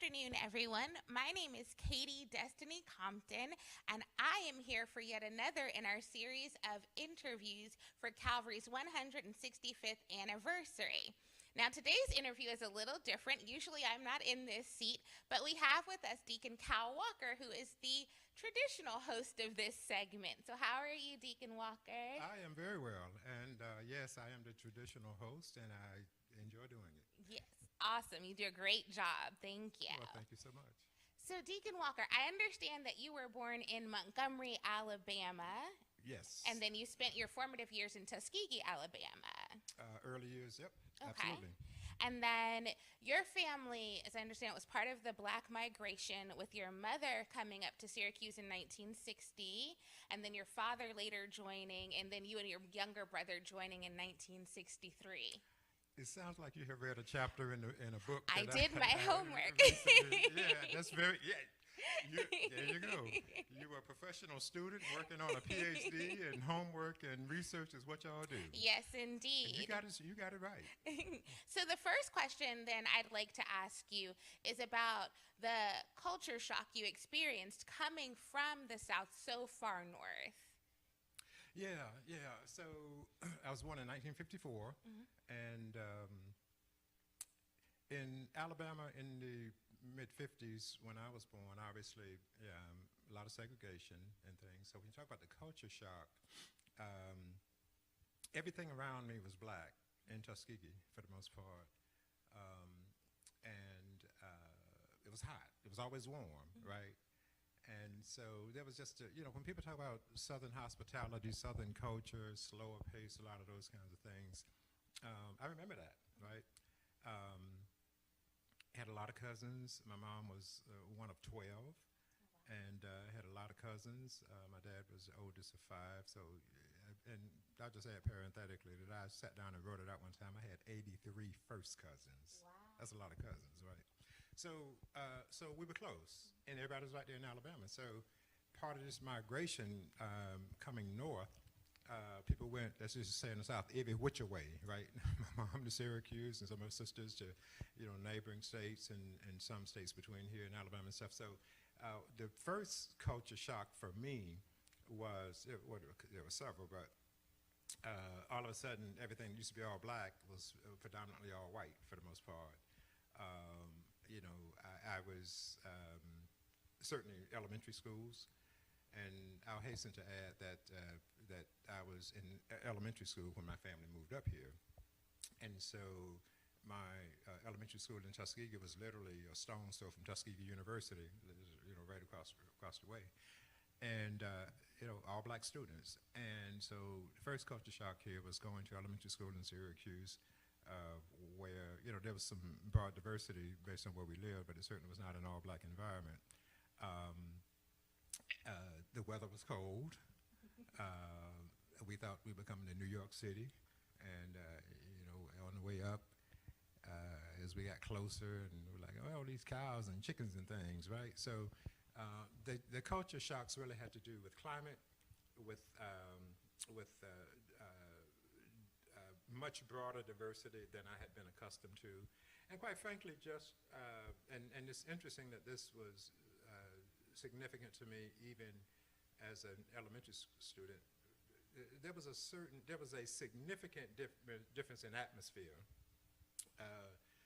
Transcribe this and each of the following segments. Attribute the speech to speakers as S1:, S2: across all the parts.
S1: afternoon, everyone. My name is Katie Destiny Compton, and I am here for yet another in our series of interviews for Calvary's 165th anniversary. Now, today's interview is a little different. Usually, I'm not in this seat, but we have with us Deacon Cal Walker, who is the traditional host of this segment. So, how are you, Deacon Walker?
S2: I am very well, and yes, I am the traditional host, and I enjoy doing it.
S1: Yes, awesome. You do a great job. Thank you.
S2: Well, thank you so much.
S1: So, Deacon Walker, I understand that you were born in Montgomery, Alabama,
S2: Yes.
S1: and then you spent your formative years in Tuskegee, Alabama.
S2: Early years, yep,
S1: Okay.
S2: absolutely.
S1: And then your family, as I understand, was part of the Black migration with your mother coming up to Syracuse in 1960, and then your father later joining, and then you and your younger brother joining in 1963.
S2: It sounds like you have read a chapter in a book.
S1: I
S2: that
S1: did my homework.
S2: recently, yeah, that's very, yeah. There you go. You were a professional student working on a PhD, and homework and research is what y'all do.
S1: Yes,
S2: And
S1: indeed.
S2: you got it right.
S1: So the first question then I'd like to ask you is about the culture shock you experienced coming from the South so far north.
S2: Yeah, yeah. So I was born in 1954, and in Alabama in the mid 50s, when I was born, obviously, a lot of segregation and things. So when you talk about the culture shock, everything around me was black in Tuskegee for the most part. And it was hot. It was always warm, right? And so there was just, when people talk about Southern hospitality, Southern culture, slower pace, a lot of those kinds of things, I remember that, right? Had a lot of cousins. My mom was one of 12, and had a lot of cousins. My dad was the oldest of 5. So, and I'll just add parenthetically that I sat down and wrote it out one time. I had 83 first cousins.
S1: Wow.
S2: That's a lot of cousins, right? So, so we were close, and everybody was right there in Alabama. So, part of this migration coming north, people went, let's just say in the South, every which way, right? My mom to Syracuse, and some of her sisters to, neighboring states, and some states between here and Alabama and stuff. So, the first culture shock for me was, there were several, but all of a sudden, everything that used to be all black was predominantly all white for the most part. I was certainly elementary schools, and I'll hasten to add that I was in elementary school when my family moved up here, and so my elementary school in Tuskegee was literally a stone's throw from Tuskegee University, right across the way, and all black students. And so the first culture shock here was going to elementary school in Syracuse, where there was some broad diversity based on where we lived, but it certainly was not an all-black environment. The weather was cold. We thought we were coming to New York City, and on the way up, as we got closer, and we were like, oh, all these cows and chickens and things, right? So the culture shocks really had to do with climate, with much broader diversity than I had been accustomed to. And quite frankly, just, and it's interesting that this was significant to me even as an elementary student. There was a significant difference in atmosphere.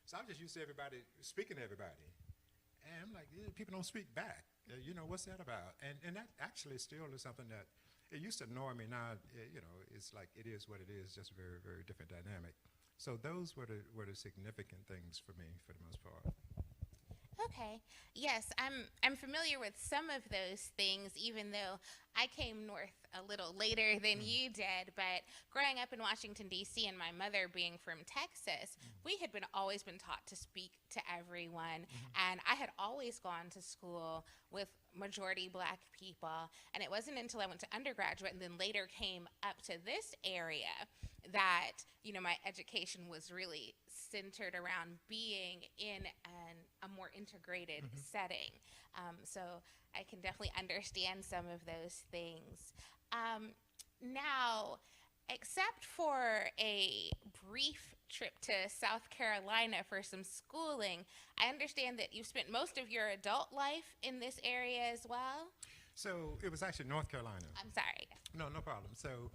S2: So I'm just used to everybody speaking to everybody. And I'm like, people don't speak back. What's that about? And that actually still is something that, it used to annoy me. Now, it's like it is what it is, just a very, very different dynamic. So those were the significant things for me, for the most part.
S1: Okay. Yes, I'm familiar with some of those things, even though I came north a little later than you did. But growing up in Washington, D.C., and my mother being from Texas, we had always been taught to speak to everyone. And I had always gone to school with majority black people. And it wasn't until I went to undergraduate and then later came up to this area that, my education was really centered around being in a more integrated setting. So I can definitely understand some of those things. Now, except for a brief trip to South Carolina for some schooling. I understand that you've spent most of your adult life in this area as well.
S2: So it was actually North Carolina.
S1: I'm sorry.
S2: No, no problem. So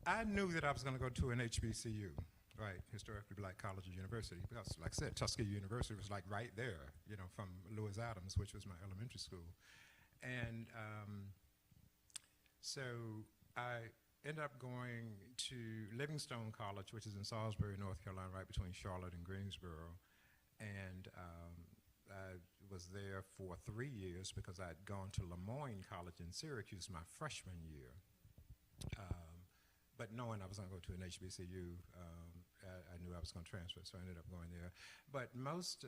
S2: I knew that I was going to go to an HBCU, right, historically black college or university, because, like I said, Tuskegee University was like right there, you know, from Lewis Adams, which was my elementary school. And so I ended up going to Livingstone College, which is in Salisbury, North Carolina, right between Charlotte and Greensboro. And I was there for 3 years because I had gone to Lemoyne College in Syracuse my freshman year. But knowing I was going to go to an HBCU, I knew I was going to transfer, so I ended up going there. But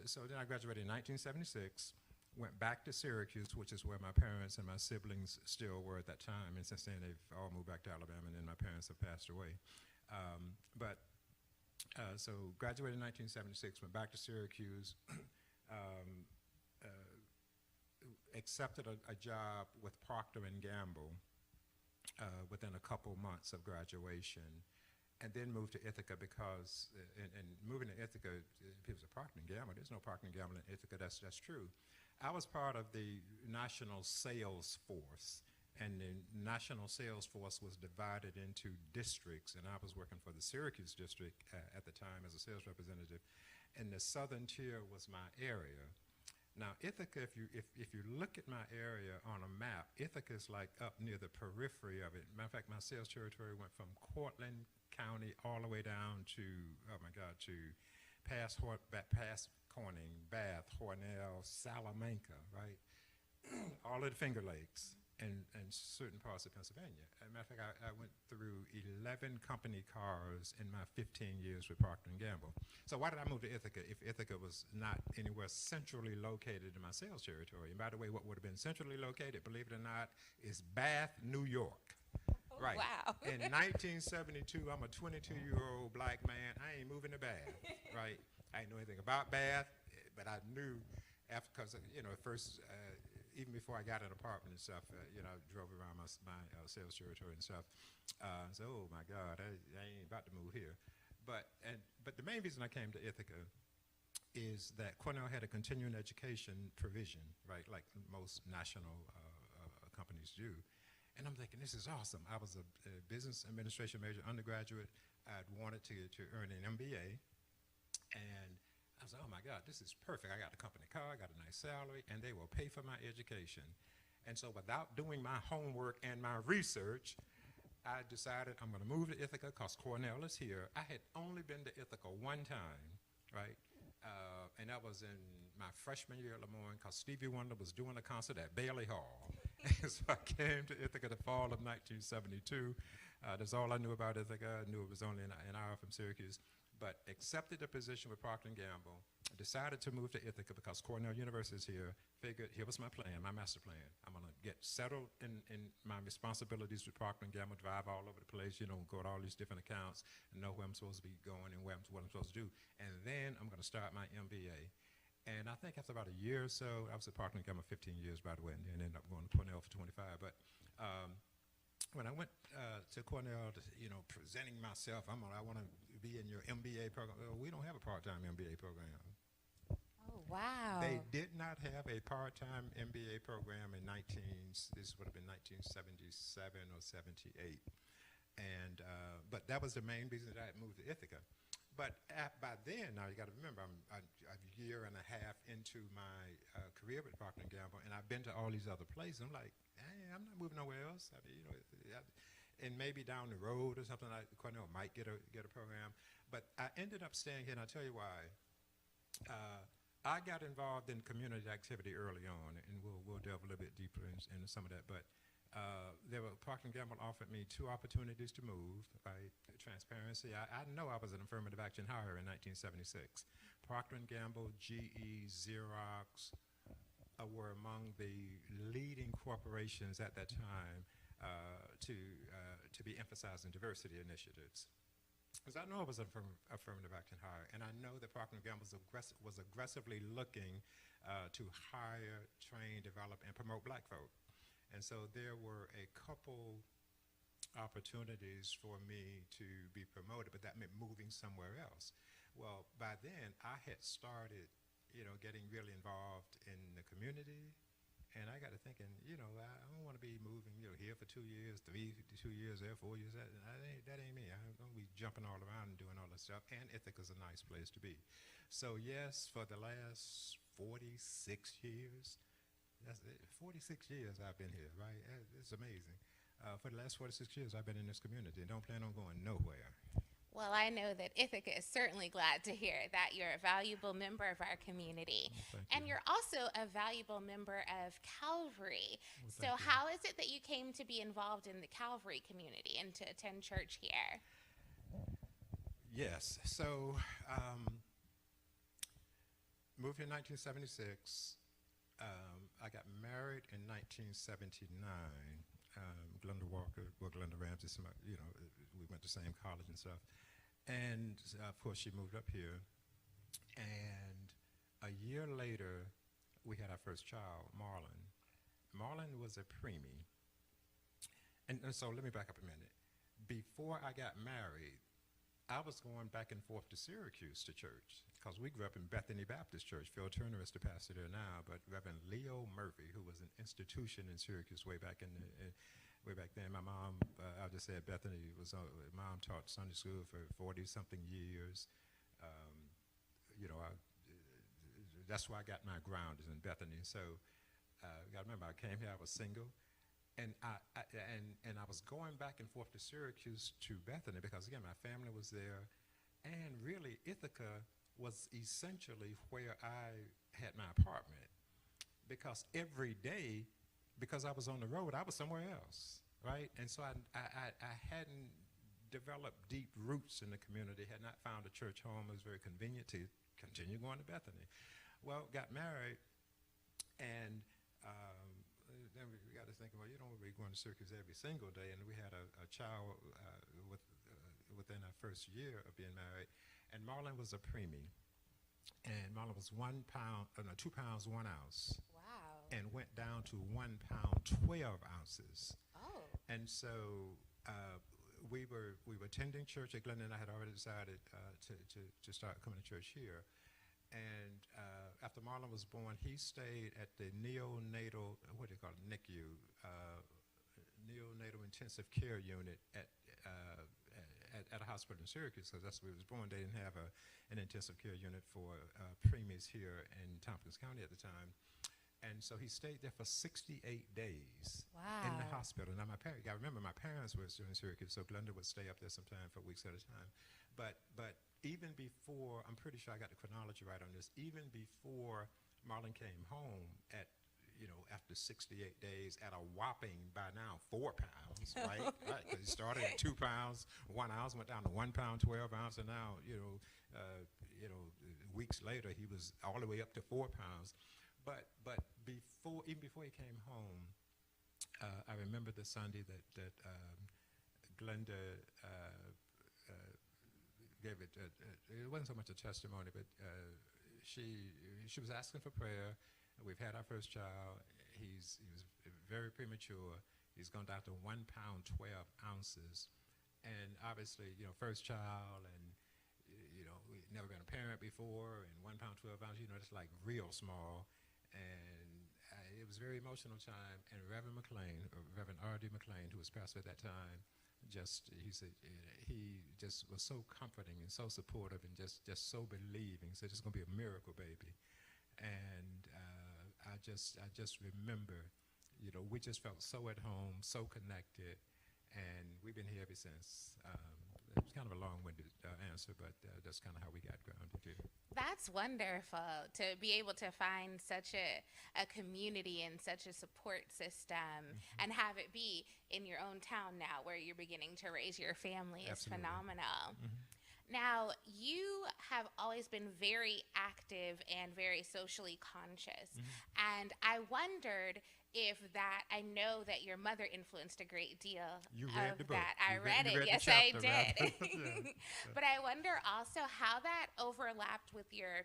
S2: so then I graduated in 1976, went back to Syracuse, which is where my parents and my siblings still were at that time. And since then, they've all moved back to Alabama, and then my parents have passed away. So graduated in 1976, went back to Syracuse, accepted a job with Procter & Gamble within a couple months of graduation, and then moved to Ithaca because, and moving to Ithaca, people say Procter & Gamble, there's no Procter & Gamble in Ithaca, that's true. I was part of the national sales force, and the national sales force was divided into districts, and I was working for the Syracuse district at the time as a sales representative, and the southern tier was my area. Now, Ithaca, if you look at my area on a map, Ithaca is like up near the periphery of it. Matter of fact, my sales territory went from Cortland County all the way down to, oh my God, to past Corning, Bath, Hornell, Salamanca, right? All of the Finger Lakes and certain parts of Pennsylvania. As a matter of fact, I went through 11 company cars in my 15 years with Procter & Gamble. So why did I move to Ithaca if Ithaca was not anywhere centrally located in my sales territory? And by the way, what would have been centrally located, believe it or not, is Bath, New York. Right.
S1: Wow.
S2: In 1972, I'm a 22-year-old black man. I ain't moving to Bath, right? I didn't know anything about Bath, but I knew after, because, you know, at first, even before I got an apartment and stuff, you know, I drove around my sales territory and stuff. So, oh my God, I ain't about to move here. But the main reason I came to Ithaca is that Cornell had a continuing education provision, right, like most national companies do. And I'm thinking, this is awesome. I was a business administration major undergraduate. I'd wanted to earn an MBA. And I was like, oh my God, this is perfect. I got a company car, I got a nice salary, and they will pay for my education. And so without doing my homework and my research, I decided I'm going to move to Ithaca because Cornell is here. I had only been to Ithaca one time, right? And that was in my freshman year at Lemoyne because Stevie Wonder was doing a concert at Bailey Hall. And so I came to Ithaca the fall of 1972. That's all I knew about Ithaca. I knew it was only an hour from Syracuse. But accepted a position with Procter & Gamble, decided to move to Ithaca because Cornell University is here, figured here was my plan, my master plan. I'm going to get settled in my responsibilities with Procter & Gamble, drive all over the place, you know, go to all these different accounts, and know where I'm supposed to be going and what I'm supposed to do. And then I'm going to start my MBA. And I think after about a year or so, I was at Procter & Gamble 15 years, by the way, and then ended up going to Cornell for 25. But when I went to Cornell, you know, presenting myself, I want to be in your MBA program. We don't have a part-time MBA program.
S1: Oh, wow.
S2: They did not have a part-time MBA program in this would have been 1977 or 78. And, but that was the main reason that I had moved to Ithaca. But by then, now you got to remember, I'm a year and a half into my career with Procter & Gamble, and I've been to all these other places. I'm like, hey, I'm not moving nowhere else. I mean, you know, and maybe down the road or something like Cornell might get a program. But I ended up staying here, and I'll tell you why. I got involved in community activity early on, and we'll delve a little bit deeper into some of that. But Procter & Gamble offered me 2 opportunities to move. Right? Transparency. I know I was an affirmative action hire in 1976. Procter & Gamble, GE, Xerox were among the leading corporations at that time to be emphasizing diversity initiatives. Because I know I was an affirmative action hire, and I know that Procter & Gamble was aggressively looking to hire, train, develop, and promote black folk. And so there were a couple opportunities for me to be promoted, but that meant moving somewhere else. Well, by then I had started, getting really involved in the community, and I got to thinking, I don't want to be moving, here for 2 years, 2 years there, 4 years there. That ain't me. I'm gonna be jumping all around and doing all that stuff. And Ithaca's a nice place to be. So yes, for the last 46 years, that's it, 46 years I've been here, right? It's amazing. For the last 46 years, I've been in this community and don't plan on going nowhere.
S1: Well, I know that Ithaca is certainly glad to hear that you're a valuable member of our community.
S2: Well, thank
S1: And
S2: you.
S1: you're also a valuable member of Calvary.
S2: Well,
S1: So,
S2: thank you.
S1: how is it that you came to be involved in the Calvary community and to attend church here?
S2: Yes. So, moved in 1976. I got married in 1979. Glenda Walker, well, Glenda Ramsey, we went to the same college and stuff. And of course, she moved up here. And a year later, we had our first child, Marlon. Marlon was a preemie. And so let me back up a minute. Before I got married, I was going back and forth to Syracuse to church because we grew up in Bethany Baptist Church. Phil Turner is the pastor there now, but Reverend Leo Murphy, who was an institution in Syracuse way back way back then. My mom, I just said Bethany was. Mom taught Sunday school for 40-something years. Um, that's where I got my ground is in Bethany. So, you got to remember, I came here. I was single. And I was going back and forth to Syracuse to Bethany because, again, my family was there. And really, Ithaca was essentially where I had my apartment because every day, because I was on the road, I was somewhere else, right? And so I hadn't developed deep roots in the community, had not found a church home. It was very convenient to continue going to Bethany. Well, got married, and then we got to thinking, well, we're going to Syracuse every single day, and we had a child within our first year of being married, and Marlon was a preemie, and Marlon was 2 pounds 1 ounce,
S1: Wow.
S2: and went down to 1 pound 12 ounces,
S1: Oh.
S2: and so we were attending church. Glenda and I had already decided to start coming to church here. And after Marlon was born, he stayed at the neonatal, what do you call it, NICU, neonatal intensive care unit at a hospital in Syracuse, because that's where he was born. They didn't have an intensive care unit for preemies here in Tompkins County at the time. And so he stayed there for 68 days in the
S1: Wow.
S2: hospital. Now, I remember my parents were still in Syracuse, so Glenda would stay up there sometime for weeks at a time. But even before, I'm pretty sure I got the chronology right on this, even before Marlon came home after 68 days at a whopping, by now, 4 pounds, right? Right, 'cause he started at 2 pounds 1 ounce, went down to 1 pound 12 ounce, and now, weeks later, he was all the way up to 4 pounds. But even before he came home, I remember the Sunday that Glenda gave it. It wasn't so much a testimony, but she was asking for prayer. We've had our first child. He was very premature. He's gone down to 1 pound 12 ounces, and obviously, first child, and we'd never been a parent before, and 1 pound 12 ounces, it's like real small, and it was a very emotional time. And Reverend R.D. McLean, who was pastor at that time, he said he just was so comforting and so supportive and just so believing. He said it's going to be a miracle baby, and I just remember, we just felt so at home, so connected, and we've been here ever since. It's kind of a long-winded answer, but that's kind of how we got grounded here.
S1: That's wonderful to be able to find such a community and such a support system and have it be in your own town now where you're beginning to raise your family is
S2: Absolutely.
S1: phenomenal. Now, you have always been very active and very socially conscious. And I wondered if I know that your mother influenced a great deal
S2: You read
S1: of
S2: the book.
S1: that. I
S2: You
S1: read it.
S2: the
S1: Yes, I
S2: chapter,
S1: did.
S2: rather.
S1: But I wonder also how that overlapped with your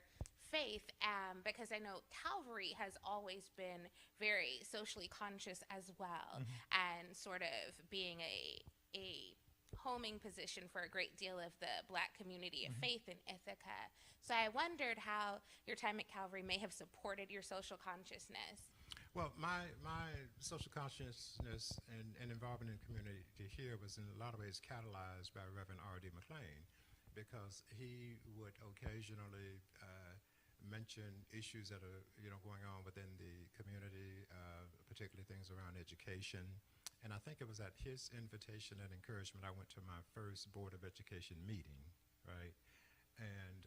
S1: faith, because I know Calvary has always been very socially conscious as well, and sort of being a homing position for a great deal of the Black community of faith in Ithaca. So I wondered how your time at Calvary may have supported your social consciousness.
S2: Well, my social consciousness and involvement in community here was in a lot of ways catalyzed by Reverend R.D. McLean, because he would occasionally mention issues that are going on within the community, particularly things around education. And I think it was at his invitation and encouragement I went to my first Board of Education meeting, right? And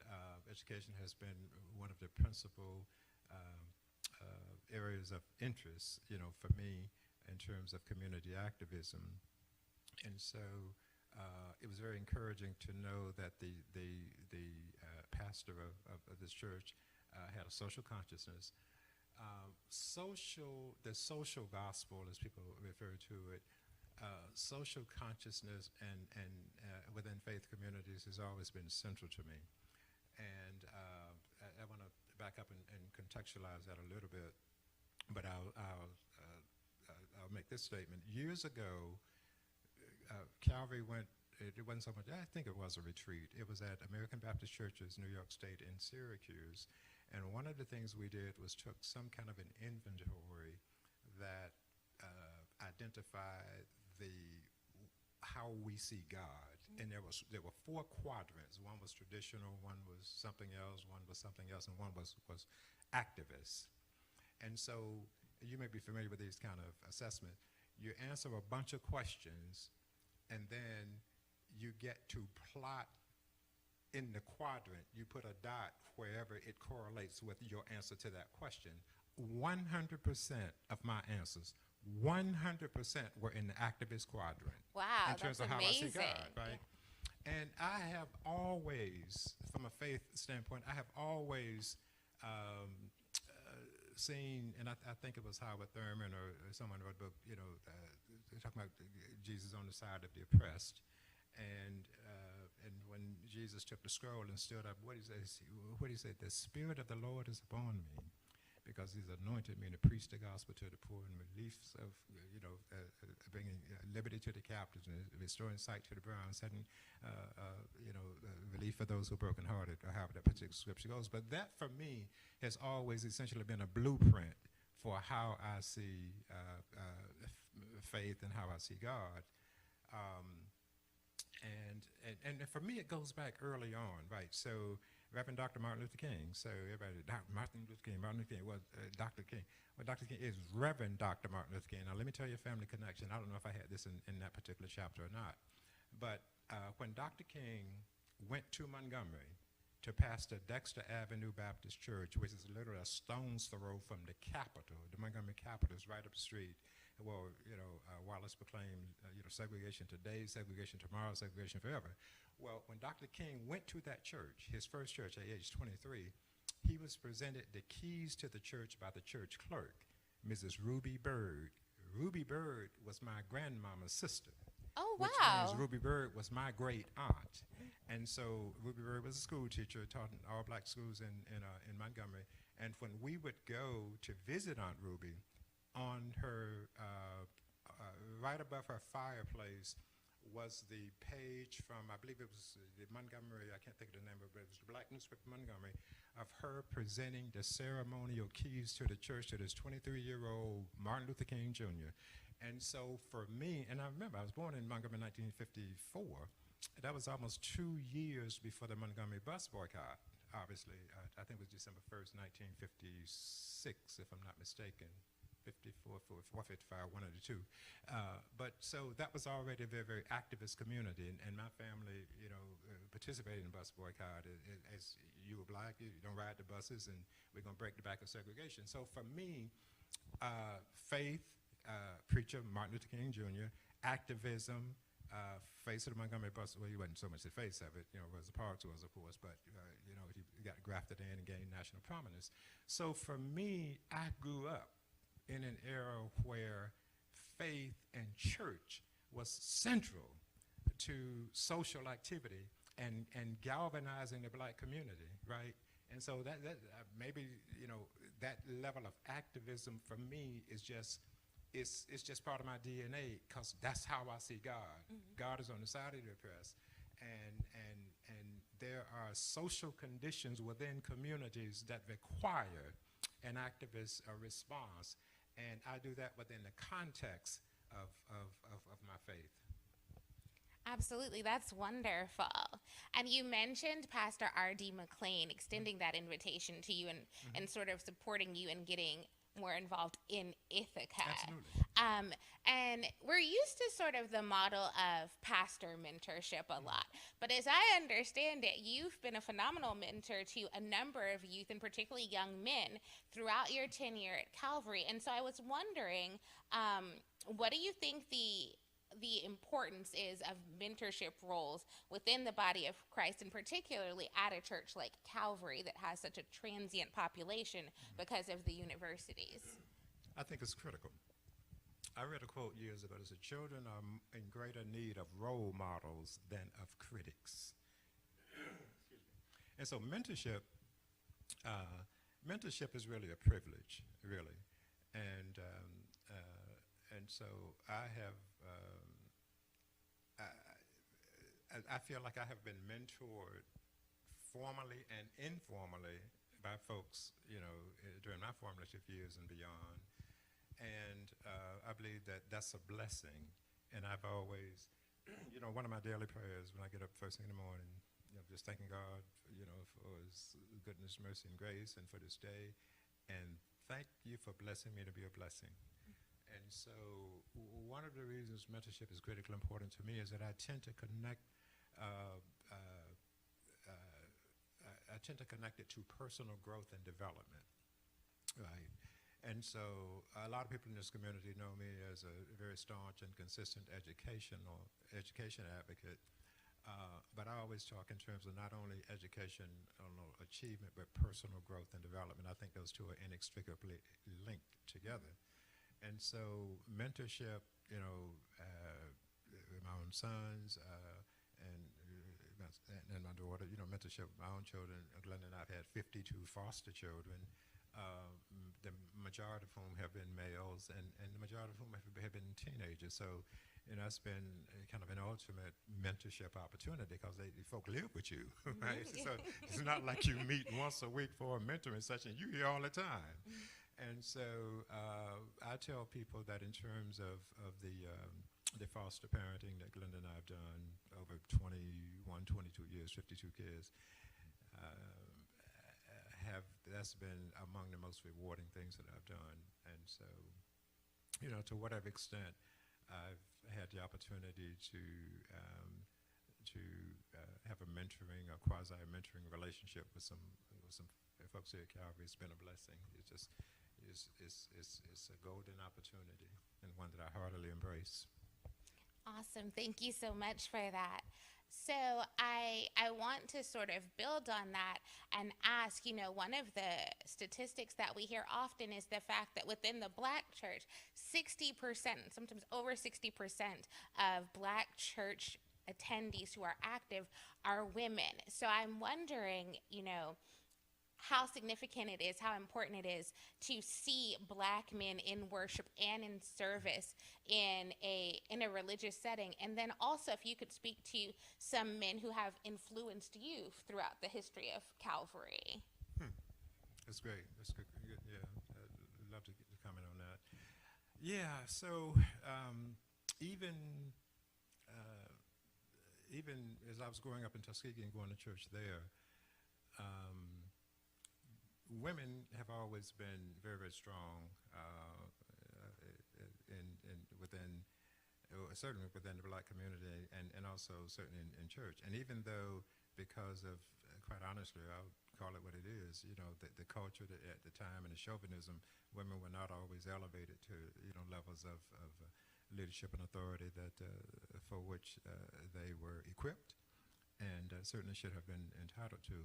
S2: education has been one of the principal areas of interest, for me in terms of community activism. And so it was very encouraging to know that the pastor of this church had a social consciousness. The social gospel, as people refer to it, social consciousness and within faith communities has always been central to me. And I want to back up and contextualize that a little bit, but I'll make this statement. Years ago, Calvary it wasn't so much, I think it was a retreat. It was at American Baptist Churches, New York State in Syracuse. And one of the things we did was took some kind of an inventory that identified how we see God. And there were 4 quadrants. One was traditional, one was something else, one was something else, and one was activist. And so you may be familiar with these kind of assessments. You answer a bunch of questions, and then you get to plot in the quadrant. You put a dot wherever it correlates with your answer to that question. 100% of my answers, 100% were in the activist quadrant.
S1: Wow,
S2: in terms
S1: that's
S2: of how
S1: amazing.
S2: I see God, right? Yeah. And I have always, from a faith standpoint, I have always seen, and I think it was Howard Thurman or someone wrote a book, talking about Jesus on the side of the oppressed. And when Jesus took the scroll and stood up, what he said, the Spirit of the Lord is upon me, because he's anointed me to preach the gospel to the poor and reliefs of, bringing liberty to the captives and restoring sight to the blind, setting, relief for those who are brokenhearted, or however that particular scripture goes. But that, for me, has always essentially been a blueprint for how I see faith and how I see God. And for me, it goes back early on, right? So Reverend Dr. Martin Luther King. So everybody, Martin Luther King, well, Dr. King. Well, Dr. King is Reverend Dr. Martin Luther King. Now, let me tell you a family connection. I don't know if I had this in that particular chapter or not. But when Dr. King went to Montgomery to pastor Dexter Avenue Baptist Church, which is literally a stone's throw from the Capitol, the Montgomery Capitol is right up the street. Well, Wallace proclaimed, segregation today, segregation tomorrow, segregation forever. Well, when Dr. King went to that church, his first church at age 23, he was presented the keys to the church by the church clerk, Mrs. Ruby Bird. Ruby Bird was my grandmama's sister.
S1: Oh, wow.
S2: Which means Ruby Bird was my great aunt. And so Ruby Bird was a school teacher, taught in all black schools in Montgomery. And when we would go to visit Aunt Ruby, on her, right above her fireplace was the page from, I believe it was the Montgomery, I can't think of the name of it, but it was the Black newspaper Montgomery, of her presenting the ceremonial keys to the church to this 23-year-old Martin Luther King Jr. And so for me, and I remember I was born in Montgomery in 1954, that was almost 2 years before the Montgomery bus boycott, obviously. I think it was December 1st, 1956, if I'm not mistaken. 54, 55, one of the two. But so that was already a very, very activist community, and my family, participated in the bus boycott. As you were black, you don't ride the buses, and we're going to break the back of segregation. So for me, faith, preacher Martin Luther King Jr., activism, face of the Montgomery bus, well, he wasn't so much the face of it, Rosa Parks was, of course, but, he got grafted in and gained national prominence. So for me, I grew up in an era where faith and church was central to social activity and galvanizing the black community, right? And so that maybe, that level of activism for me is just it's just part of my DNA because that's how I see God. God is on the side of the oppressed, and there are social conditions within communities that require an activist response, and I do that within the context of my faith.
S1: Absolutely, that's wonderful. And you mentioned Pastor R.D. McLean extending that invitation to you and sort of supporting you and getting more involved in Ithaca.
S2: Absolutely.
S1: And we're used to sort of the model of pastor mentorship a lot. But as I understand it, you've been a phenomenal mentor to a number of youth, and particularly young men, throughout your tenure at Calvary. And so I was wondering, what do you think the importance is of mentorship roles within the body of Christ, and particularly at a church like Calvary that has such a transient population because of the universities?
S2: I think it's critical. I read a quote years ago that said, children are in greater need of role models than of critics. And so mentorship is really a privilege, really. And so I have, I feel like I have been mentored formally and informally by folks, during my formative years and beyond. And I believe that that's a blessing. And I've always, one of my daily prayers when I get up first thing in the morning, just thanking God, for his goodness, mercy, and grace, and for this day. And thank you for blessing me to be a blessing. And so one of the reasons mentorship is critically important to me is that I tend to connect it to personal growth and development, right? And so a lot of people in this community know me as a very staunch and consistent education advocate, but I always talk in terms of not only education, achievement, but personal growth and development. I think those two are inextricably linked together. And so mentorship, with my own sons and my daughter, mentorship with my own children. Glenn and I have had 52 foster children, the majority of whom have been males, and the majority of whom have been teenagers. So, it's been kind of an ultimate mentorship opportunity because the folk live with you, right? So it's not like you meet once a week for a mentoring session. You hear all the time. And so I tell people that in terms of the foster parenting that Glenda and I have done over 21, 22 years, 52 kids, that's been among the most rewarding things that I've done. And so, to whatever extent I've had the opportunity to have a mentoring, a quasi-mentoring relationship with some folks here at Calvary, it's been a blessing. It's a golden opportunity and one that I heartily embrace.
S1: Awesome. Thank you so much for that. So I want to sort of build on that and ask, one of the statistics that we hear often is the fact that within the Black church, 60%, sometimes over 60% of Black church attendees who are active are women. So I'm wondering, how significant it is, how important it is to see Black men in worship and in service in a religious setting. And then also, if you could speak to some men who have influenced you throughout the history of Calvary.
S2: That's great. That's good. Yeah, I'd love to comment on that. Yeah, so even as I was growing up in Tuskegee and going to church there, women have always been very, very strong certainly within the Black community and also certainly in church. And even though, because of, quite honestly, I'll call it what it is, the culture at the time and the chauvinism, women were not always elevated to, levels of leadership and authority that for which they were equipped and certainly should have been entitled to.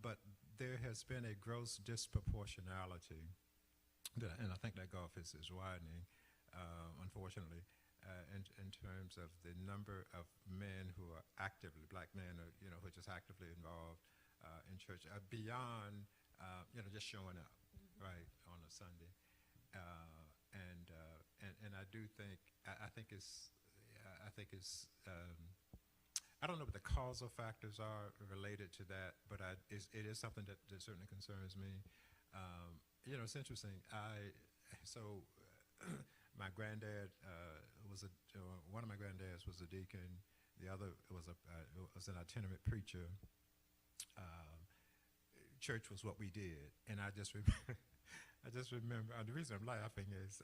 S2: But there has been a gross disproportionality, and I think that gulf is widening, unfortunately, in terms of the number of men who are actively, Black men, who are just actively involved in church, beyond, just showing up, right, on a Sunday. And do think I think it's I don't know what the causal factors are related to that, but it is something that certainly concerns me. You know, it's interesting. So my granddad one of my granddads was a deacon. The other was an itinerant preacher. Um, Church was what we did, and I just remember. I just remember. The reason I'm laughing is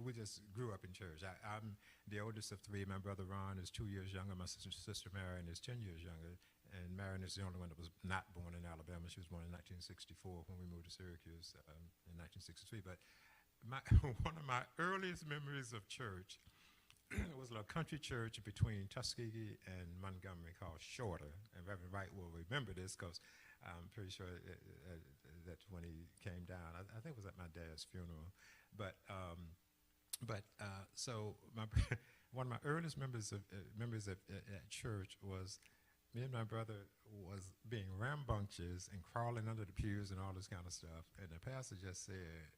S2: we just grew up in church. I'm the oldest of three. My brother Ron is 2 years younger. My sister Marion is 10 years younger, and Marion is the only one that was not born in Alabama. She was born in 1964 when we moved to Syracuse in 1963. But one of my earliest memories of church was a little country church between Tuskegee and Montgomery called Shorter. And Reverend Wright will remember this because I'm pretty sure that when he came down, I think it was at my dad's funeral. So one of my earliest memories at church was me and my brother was being rambunctious and crawling under the pews and all this kind of stuff. And the pastor just said,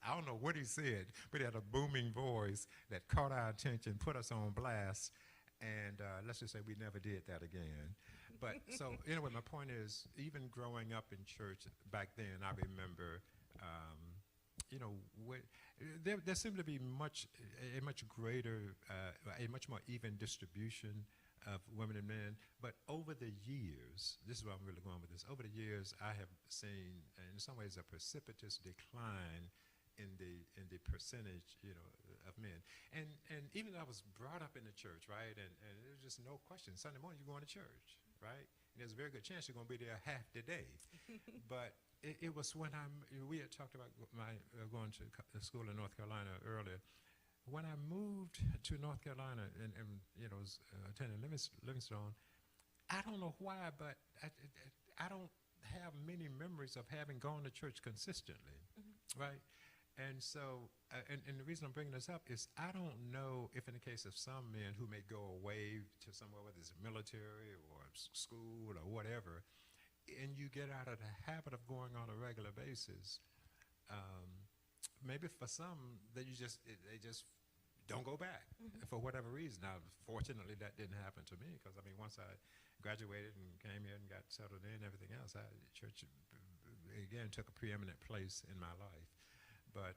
S2: I don't know what he said, but he had a booming voice that caught our attention, put us on blast, and let's just say we never did that again. But so anyway, my point is, even growing up in church back then, I remember, you know, there seemed to be a much greater, a much more even distribution of women and men. But over the years, this is where I'm really going with this. Over the years, I have seen, in some ways, a precipitous decline in the percentage, you know, of men. And even though I was brought up in the church, right, and there's just no question, Sunday morning you're going to church, right? And there's a very good chance you're going to be there half the day. But it was when we had talked about going to school in North Carolina earlier. When I moved to North Carolina and you know, was attending Livingstone, I don't know why, but I don't have many memories of having gone to church consistently, right? And so, and the reason I'm bringing this up is I don't know if in the case of some men who may go away to somewhere, whether it's military or school or whatever, and you get out of the habit of going on a regular basis, maybe for some, they just don't go back for whatever reason. Now, fortunately, that didn't happen to me because, I mean, once I graduated and came here and got settled in and everything else, church, again, took a preeminent place in my life. But,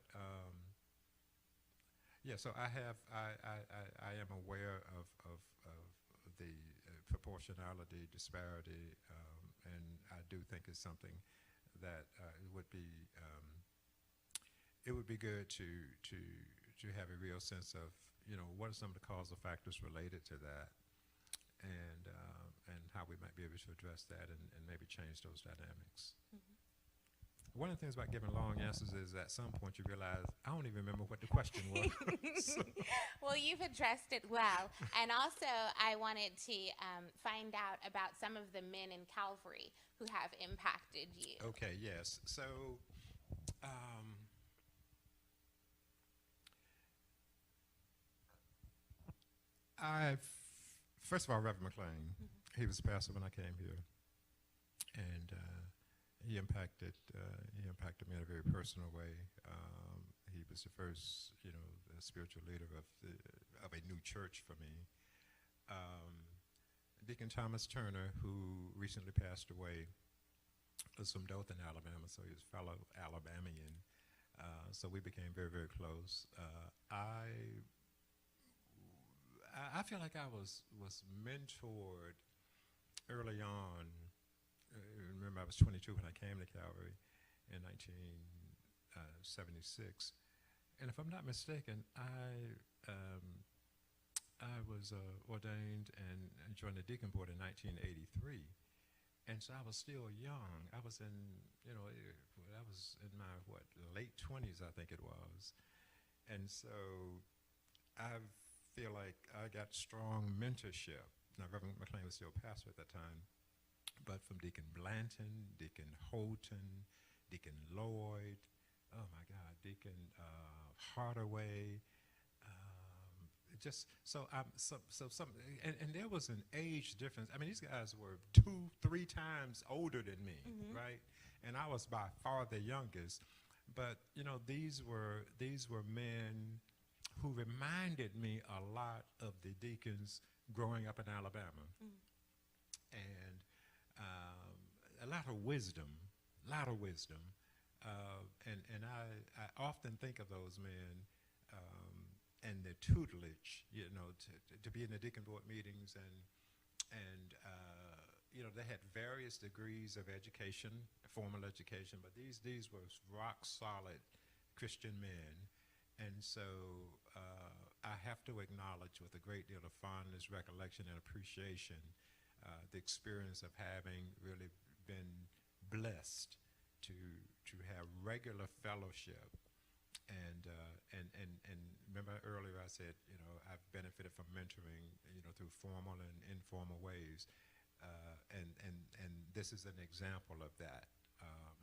S2: yeah, so I am aware of the proportionality, disparity, and I do think it's something that it would be good to have a real sense of, you know, what are some of the causal factors related to that, and how we might be able to address that and maybe change those dynamics. One of the things about giving long answers is at some point you realize, I don't even remember what the question was.
S1: Well, you've addressed it well. And also, I wanted to find out about some of the men in Calvary who have impacted you.
S2: Okay, yes. So, first of all, Reverend McLean, he was a pastor when I came here, and he impacted me in a very personal way. He was the first, you know, the spiritual leader of a new church for me. Deacon Thomas Turner, who recently passed away, was from Dothan, Alabama, so he was a fellow Alabamian. So we became very, very close. I feel like I was mentored early on. Remember, I was 22 when I came to Calvary in 1976, and if I'm not mistaken, I was ordained and joined the deacon board in 1983, and so I was still young. I was in, you know, I was in my late 20s, I think it was, and so I feel like I got strong mentorship. Now, Reverend McLean was still pastor at that time, but from Deacon Blanton, Deacon Holton, Deacon Lloyd, oh my God, Deacon Hardaway, just so and there was an age difference. I mean, these guys were 2-3 times older than me, right? And I was by far the youngest. But you know, these were men who reminded me a lot of the deacons growing up in Alabama. And a lot of wisdom, and I often think of those men and their tutelage, to be in the deacon board meetings, and they had various degrees of education, formal education, but these were rock solid Christian men. And so I have to acknowledge with a great deal of fondness, recollection, and appreciation the experience of having really been blessed to have regular fellowship. And remember earlier I said, I've benefited from mentoring, through formal and informal ways. And this is an example of that,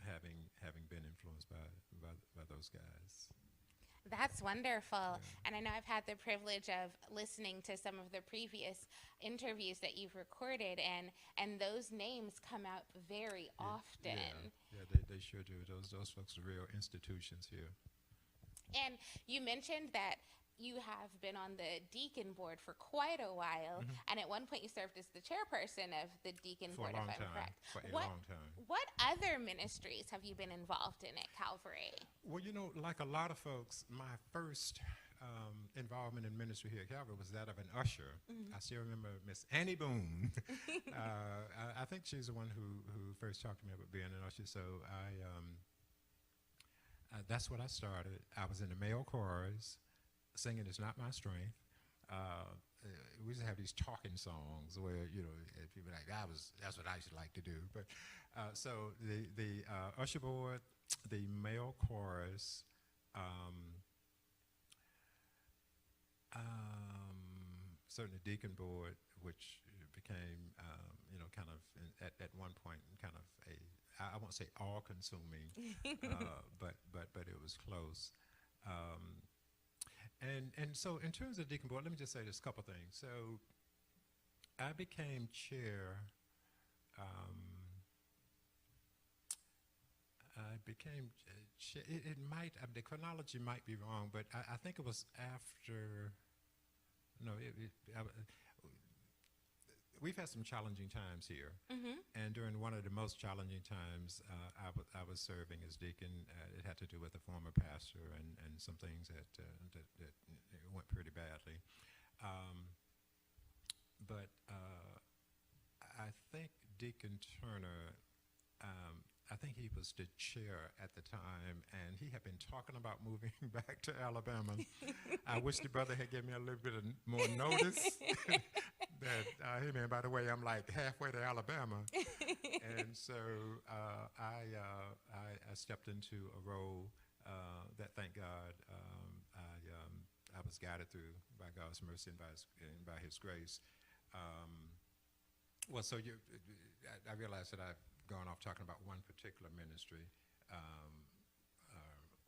S2: having been influenced by those guys.
S1: That's wonderful. And I know I've had the privilege of listening to some of the previous interviews that you've recorded, and those names come out very often.
S2: Yeah, they sure do. Those folks are real institutions here.
S1: And you mentioned that you have been on the deacon board for quite a while, and at one point you served as the chairperson of the deacon board, if I'm correct.
S2: For a long time.
S1: What other ministries have you been involved in at Calvary?
S2: Well, like a lot of folks, my first involvement in ministry here at Calvary was that of an usher. I still remember Miss Annie Boone. I think she's the one who first talked to me about being an usher. So that's what I started. I was in the male chorus. Singing is not my strength. We used to have these talking songs where, people like, that's what I used to like to do. But so the usher board, the male chorus, certainly deacon board, which became, kind of at one point kind of I won't say all-consuming, but it was close. And so in terms of deacon board, let me just say this couple things. So I became chair. It might, the chronology might be wrong, but I think it was after, we've had some challenging times here. And during one of the most challenging times, I was serving as deacon. It had to do with a former pastor and some things that went pretty badly. But I think Deacon Turner, I think he was the chair at the time, and he had been talking about moving back to Alabama. I wish the brother had given me a little bit more notice. That, hey man, by the way, I'm like halfway to Alabama. And so I stepped into a role that, thank God, I was guided through by God's mercy and by His grace. Well, so I realized that I've gone off talking about one particular ministry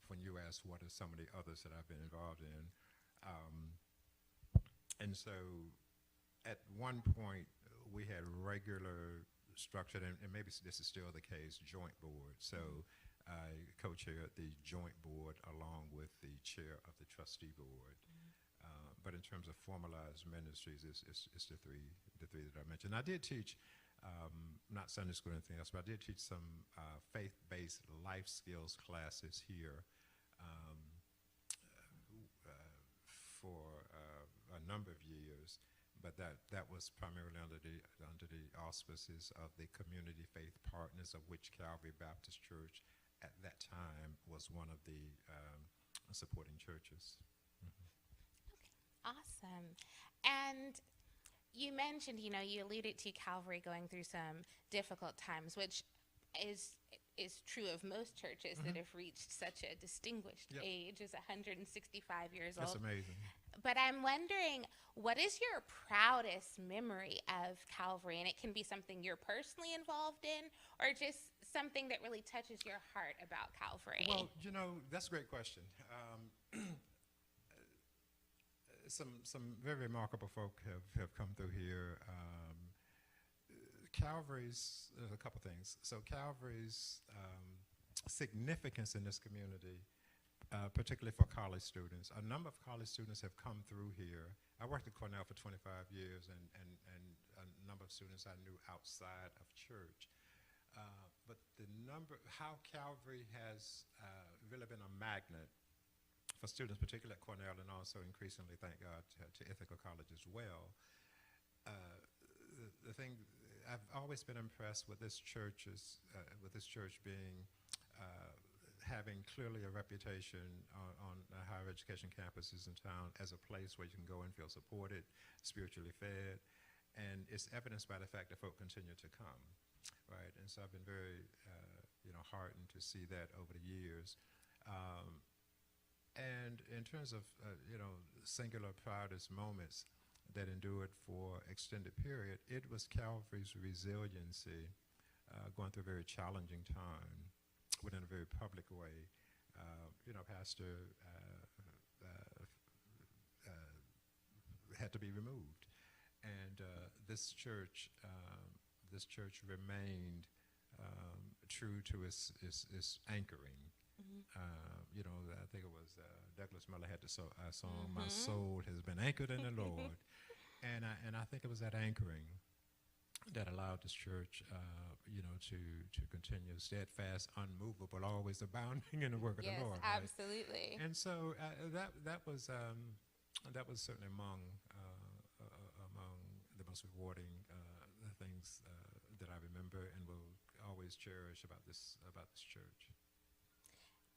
S2: when you asked what are some of the others that I've been involved in. And so at one point, we had regular structured, and maybe this is still the case, joint board. So I co-chaired the joint board along with the chair of the trustee board. But in terms of formalized ministries, it's the three that I mentioned. I did teach, not Sunday school or anything else, but I did teach some faith-based life skills classes here for a number of years. But that was primarily under the auspices of the Community Faith Partners, of which Calvary Baptist Church at that time was one of the supporting churches.
S1: Awesome. And you mentioned, you alluded to Calvary going through some difficult times, which is true of most churches that have reached such a distinguished age as 165 years old.
S2: That's amazing.
S1: But I'm wondering, what is your proudest memory of Calvary? And it can be something you're personally involved in, or just something that really touches your heart about Calvary.
S2: Well, that's a great question. Some very remarkable folk have come through here. Calvary's, there's a couple things. So Calvary's significance in this community particularly for college students. A number of college students have come through here. I worked at Cornell for 25 years, and a number of students I knew outside of church. But how Calvary has really been a magnet for students, particularly at Cornell, and also increasingly, thank God, to Ithaca College as well. The thing, I've always been impressed with this church being having clearly a reputation on higher education campuses in town as a place where you can go and feel supported, spiritually fed, and it's evidenced by the fact that folk continue to come, right? And so I've been very, heartened to see that over the years. And in terms of, singular proudest moments that endured for extended period, it was Calvary's resiliency going through a very challenging time, but in a very public way. Pastor had to be removed, and this church remained true to its anchoring. I think it was Douglas Miller had the song, "My soul has been anchored in the Lord," and I think it was that anchoring that allowed this church, to continue steadfast, unmovable, always abounding in the work of the Lord.
S1: Yes, absolutely.
S2: Right? And so that was certainly among the most rewarding things that I remember and will always cherish about this church.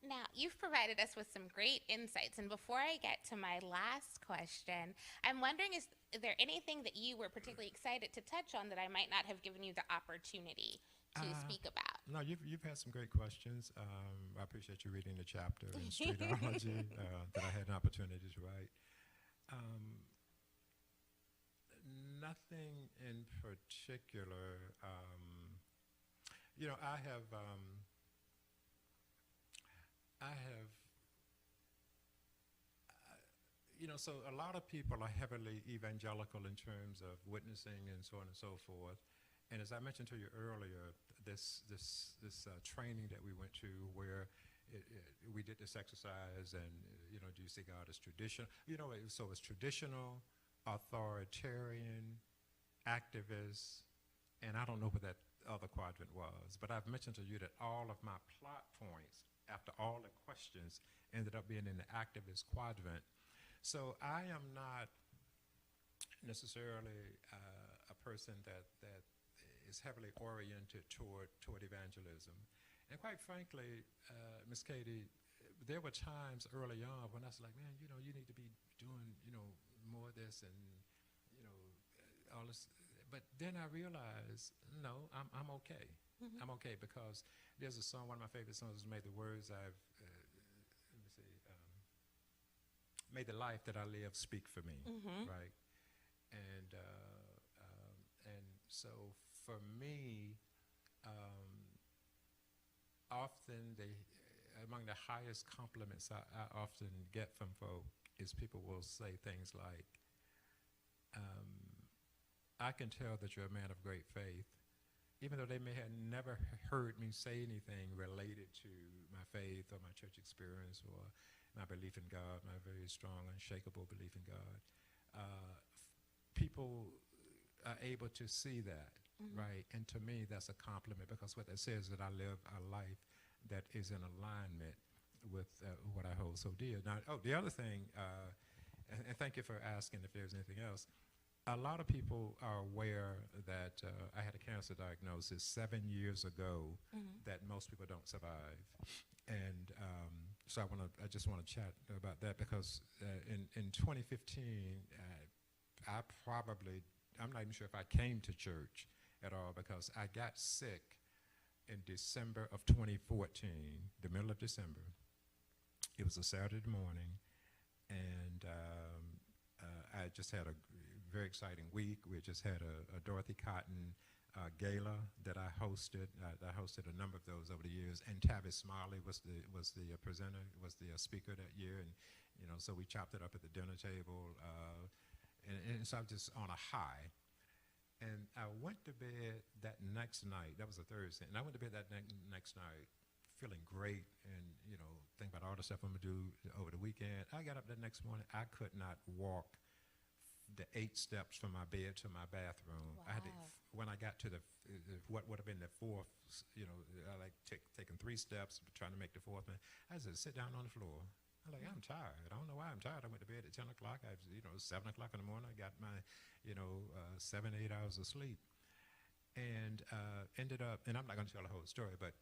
S1: Now, you've provided us with some great insights, and before I get to my last question, I'm wondering, is there anything that you were particularly excited to touch on that I might not have given you the opportunity to speak about?
S2: No, you've had some great questions. I appreciate you reading the chapter in streetology that I had an opportunity to write. Nothing in particular. So a lot of people are heavily evangelical in terms of witnessing and so on and so forth. And as I mentioned to you earlier, this training that we went to where we did this exercise and, do you see God as traditional? So it's traditional, authoritarian, activist, and I don't know what that other quadrant was, but I've mentioned to you that all of my plot points after all the questions ended up being in the activist quadrant. So I am not necessarily a person that is heavily oriented toward evangelism. And quite frankly, Miss Katie, there were times early on when I was like, man, you need to be doing, more of this and, all this. But then I realized, no, I'm okay. Mm-hmm. I'm okay because there's a song, one of my favorite songs, made the words may the life that I live speak for me, right? And so for me, often among the highest compliments I often get from folk is people will say things like, I can tell that you're a man of great faith, even though they may have never heard me say anything related to my faith or my church experience or my belief in God, my very strong, unshakable belief in God. People are able to see that, right? And to me, that's a compliment because what that says is that I live a life that is in alignment with what I hold so dear. Now, the other thing, and thank you for asking if there's anything else. A lot of people are aware that I had a cancer diagnosis 7 years ago that most people don't survive. And so I just want to chat about that because in 2015, I'm not even sure if I came to church at all because I got sick in December of 2014, the middle of December. It was a Saturday morning, and I just had a very exciting week. We just had a Dorothy Cotton gala that I hosted. I hosted a number of those over the years, and Tavis Smiley was the presenter, was the speaker that year, and so we chopped it up at the dinner table, and so I was just on a high. And I went to bed that next night. That was a Thursday, and I went to bed that next night feeling great and think about all the stuff I'm going to do over the weekend. I got up the next morning. I could not walk the 8 steps from my bed to my bathroom.
S1: Wow.
S2: I had to, when I got to what would have been the 4th, I like taking 3 steps, trying to make the 4th one. I just sit down on the floor. I'm like, I'm tired. I don't know why I'm tired. I went to bed at 10 o'clock. I was, 7 o'clock in the morning. I got my, 7, 8 hours of sleep. And ended up, and I'm not going to tell the whole story, but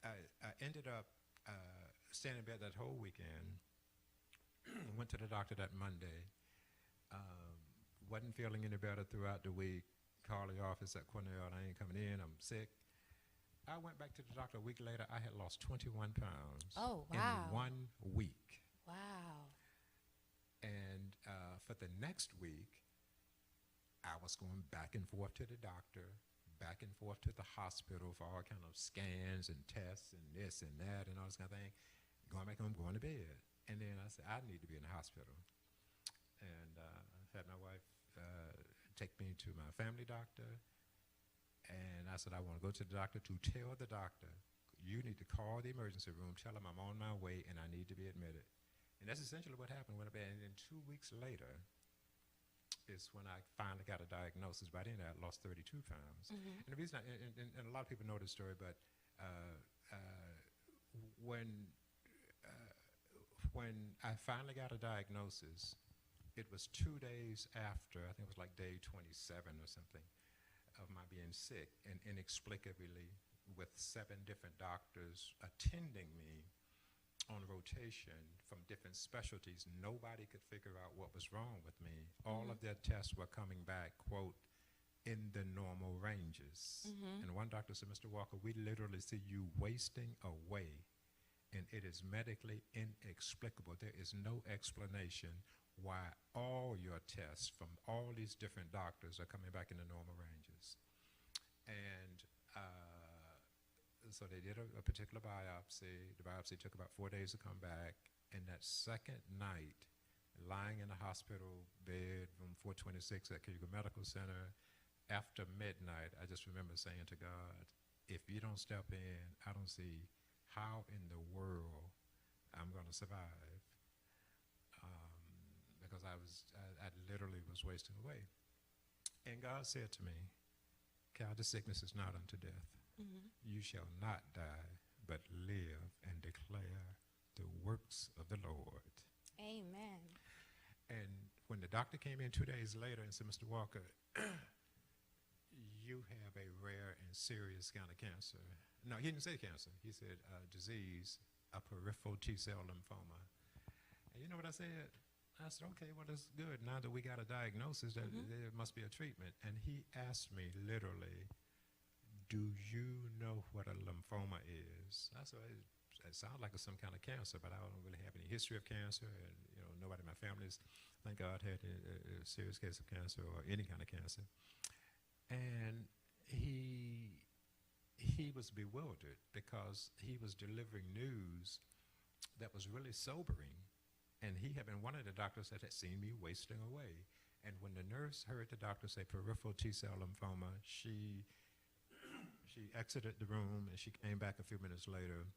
S2: I ended up staying in bed that whole weekend. Went to the doctor that Monday. Wasn't feeling any better throughout the week. Called the office at Cornell. I ain't coming in. I'm sick. I went back to the doctor a week later. I had lost 21 pounds.
S1: Oh, wow.
S2: In 1 week.
S1: Wow.
S2: And for the next week, I was going back and forth to the doctor, back and forth to the hospital for all kind of scans and tests and this and that and all this kind of thing. Going back home, going to bed. And then I said, I need to be in the hospital. And I had my wife take me to my family doctor. And I said, I want to go to the doctor to tell the doctor, you need to call the emergency room, tell them I'm on my way and I need to be admitted. And that's essentially what happened. And then 2 weeks later is when I finally got a diagnosis. By then I had lost 32 pounds.
S1: Mm-hmm.
S2: And the reason, and a lot of people know this story, but when I finally got a diagnosis, it was 2 days after, I think it was like day 27 or something, of my being sick, and inexplicably with 7 different doctors attending me on rotation from different specialties. Nobody could figure out what was wrong with me. All of their tests were coming back, quote, in the normal ranges. And one doctor said, Mr. Walker, we literally see you wasting away, and it is medically inexplicable. There is no explanation why all your tests from all these different doctors are coming back in the normal ranges. And so they did a particular biopsy. The biopsy took about 4 days to come back. And that second night, lying in a hospital bed, room 426 at Cougar Medical Center, after midnight, I just remember saying to God, if you don't step in, I don't see how in the world I'm going to survive. Because I literally was wasting away. And God said to me, Cal, this sickness is not unto death. You shall not die, but live and declare the works of the Lord.
S1: Amen.
S2: And when the doctor came in 2 days later and said, Mr. Walker, you have a rare and serious kind of cancer. No, he didn't say cancer. He said disease, a peripheral T-cell lymphoma. And you know what I said? I said, okay, well, that's good. Now that we got a diagnosis, there must be a treatment. And he asked me literally, do you know what a lymphoma is? I said, it sounds like it's some kind of cancer, but I don't really have any history of cancer. And, nobody in my family's, thank God, had a serious case of cancer or any kind of cancer. And he was bewildered because he was delivering news that was really sobering. And he had been one of the doctors that had seen me wasting away. And when the nurse heard the doctor say peripheral T-cell lymphoma, she exited the room and she came back a few minutes later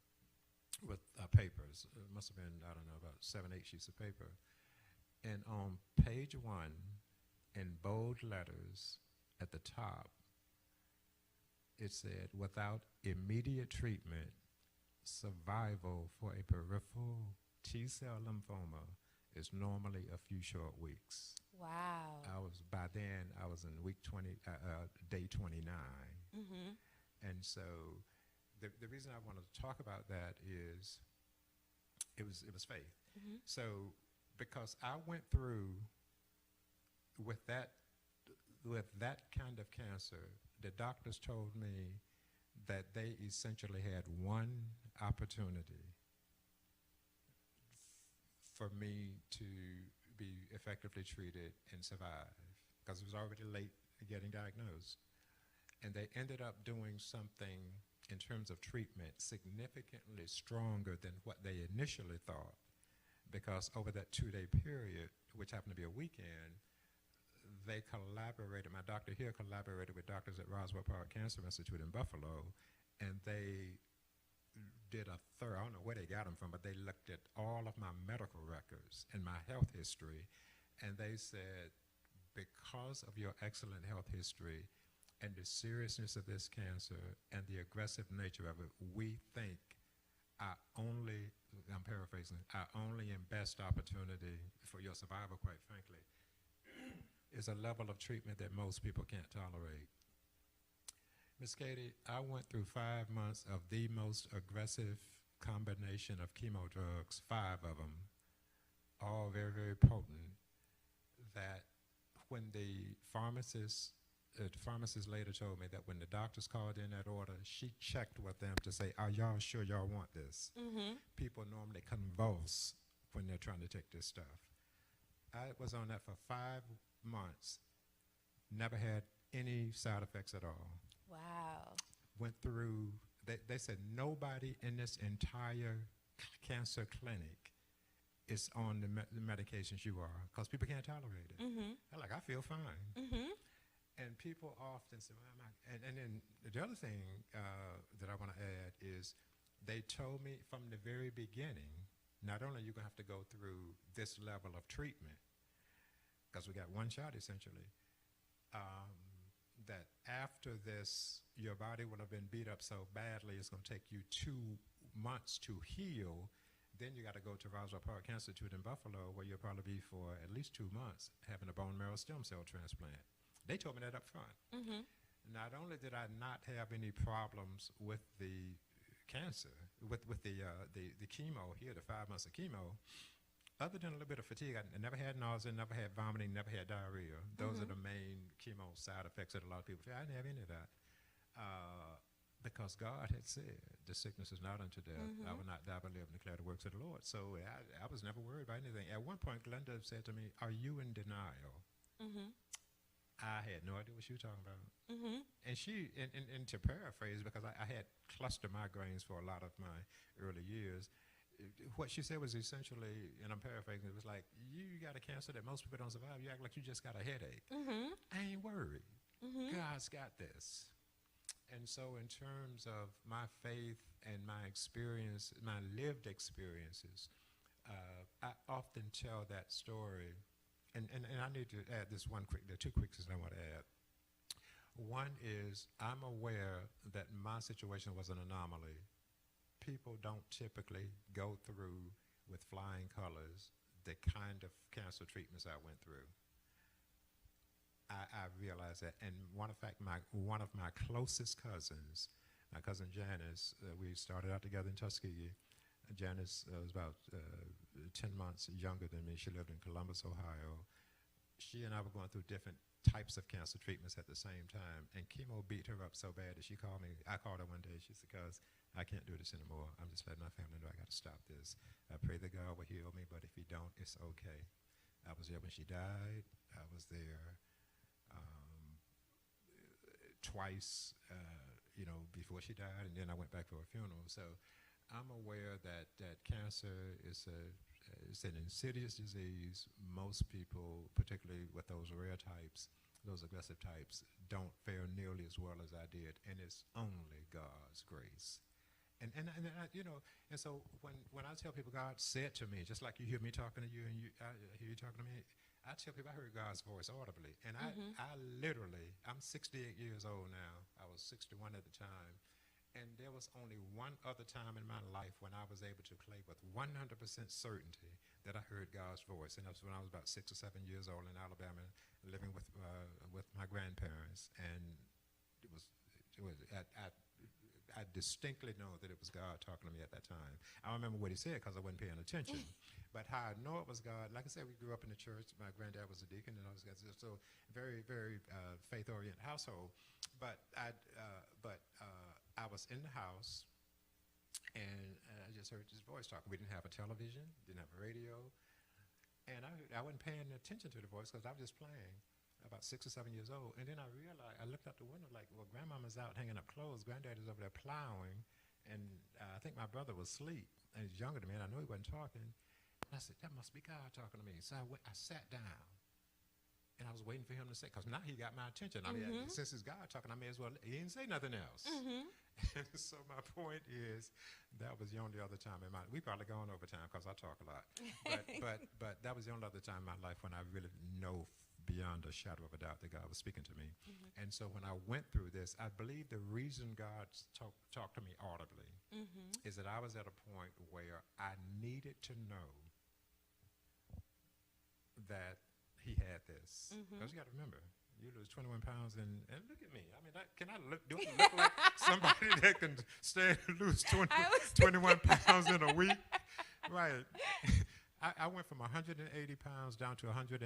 S2: with papers. It must have been, I don't know, about 7, 8 sheets of paper. And on page 1, in bold letters at the top, it said, without immediate treatment, survival for a peripheral T-cell lymphoma is normally a few short weeks.
S1: Wow.
S2: By then I was in week 20, day 29. And so the reason I want to talk about that is it was faith. So because I went through with that kind of cancer, the doctors told me that they essentially had one opportunity for me to be effectively treated and survive, because it was already late getting diagnosed. And they ended up doing something in terms of treatment significantly stronger than what they initially thought, because over that 2-day period, which happened to be a weekend, they collaborated, my doctor here collaborated with doctors at Roswell Park Cancer Institute in Buffalo, and they did a thorough, I don't know where they got them from, but they looked at all of my medical records and my health history, and they said, because of your excellent health history and the seriousness of this cancer and the aggressive nature of it, we think our only, I'm paraphrasing, our only and best opportunity for your survival, quite frankly, is a level of treatment that most people can't tolerate. Miss Katie, I went through 5 months of the most aggressive combination of chemo drugs, 5 of them, all very, very potent, that when the pharmacist later told me that when the doctors called in that order, she checked with them to say, are y'all sure y'all want this? People normally convulse when they're trying to take this stuff. I was on that for 5 months, never had any side effects at all.
S1: Wow.
S2: Went through, they said nobody in this entire cancer clinic is on the medications you are, because people can't tolerate it. I'm like, I feel fine. And people often say, well, and then the other thing that I want to add is they told me from the very beginning, not only are you going to have to go through this level of treatment, because we got one shot essentially, that after this, your body will have been beat up so badly, it's going to take you 2 months to heal. Then you got to go to Roswell Park Cancer Institute in Buffalo, where you'll probably be for at least 2 months having a bone marrow stem cell transplant. They told me that up front. Not only did I not have any problems with the cancer, with the chemo here, the 5 months of chemo, other than a little bit of fatigue, I never had nausea, never had vomiting, never had diarrhea. Those are the main chemo side effects that a lot of people feel. I didn't have any of that. Because God had said, the sickness is not unto death. I will not die but live and declare the works of the Lord. So I was never worried about anything. At one point, Glenda said to me, are you in denial? I had no idea what she was talking about. And she, and to paraphrase, because I had cluster migraines for a lot of my early years, what she said was essentially, and I'm paraphrasing, it was like, you got a cancer that most people don't survive. You act like you just got a headache. I ain't worried. God's got this. And so in terms of my faith and my experience, my lived experiences, I often tell that story. And I need to add this one quick, there are 2 quick things I want to add. One is I'm aware that my situation was an anomaly. People don't typically go through with flying colors the kind of cancer treatments I went through. I realize that, and one of my closest cousins, my cousin Janice, we started out together in Tuskegee. Janice was about 10 months younger than me. She lived in Columbus, Ohio. She and I were going through different types of cancer treatments at the same time, and chemo beat her up so bad that she called me. I called her one day. She said, "Cuz, I can't do this anymore. I'm just letting my family know I got to stop this. I pray that God will heal me, but if he don't, it's okay." I was there when she died. I was there twice, before she died, and then I went back for her funeral. So I'm aware that cancer is an insidious disease. Most people, particularly with those rare types, those aggressive types, don't fare nearly as well as I did, and it's only God's grace. And so when I tell people God said to me, just like you hear me talking to you and I hear you talking to me, I tell people I heard God's voice audibly. And I literally, I'm 68 years old now. I was 61 at the time. And there was only one other time in my life when I was able to claim with 100% certainty that I heard God's voice. And that was when I was about 6 or 7 years old in Alabama, living with my grandparents. And I distinctly know that it was God talking to me at that time. I don't remember what he said because I wasn't paying attention. But how I know it was God, like I said, we grew up in the church. My granddad was a deacon, and all those guys. So very, very faith-oriented household. But I was in the house, and I just heard this voice talking. We didn't have a television, didn't have a radio, and I wasn't paying attention to the voice because I was just playing. About 6 or 7 years old, and then I realized, I looked out the window like, well, grandmama's out hanging up clothes, granddad is over there plowing, and I think my brother was asleep, and he's younger than me, and I knew he wasn't talking, and I said, that must be God talking to me. So I sat down, And I was waiting for him to say, because now he got my attention. I mean, since it's God talking, I may as well, he didn't say nothing else. And so my point is, that was the only other time in my, we probably gone over time because I talk a lot. But that was the only other time in my life when I really know beyond a shadow of a doubt that God was speaking to me. And so when I went through this, I believe the reason God talked to me audibly is that I was at a point where I needed to know that he had this. Because you got to remember, you lose 21 pounds and look at me. I mean, do I look like somebody that can stand and lose 21 pounds in a week? Right. I went from 180 pounds down to 148,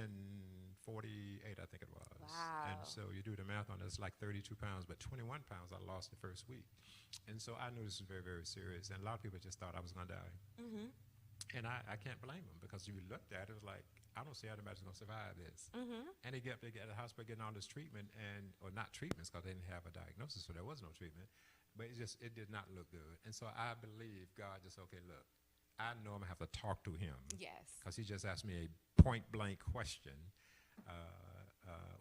S2: I think it was.
S1: Wow.
S2: And so you do the math on it, it's like 32 pounds, but 21 pounds I lost the first week. And so I knew this was very, very serious. And a lot of people just thought I was going to die. And I can't blame them, because you looked at it, it was like, I don't see how anybody's going to survive this. And they get up, they get at the hospital getting all this treatment, or not treatments, because they didn't have a diagnosis, so there was no treatment. But it did not look good. And so I believe God just, okay, look, I know I'm going to have to talk to him.
S1: Yes.
S2: Because he just asked me a point-blank question,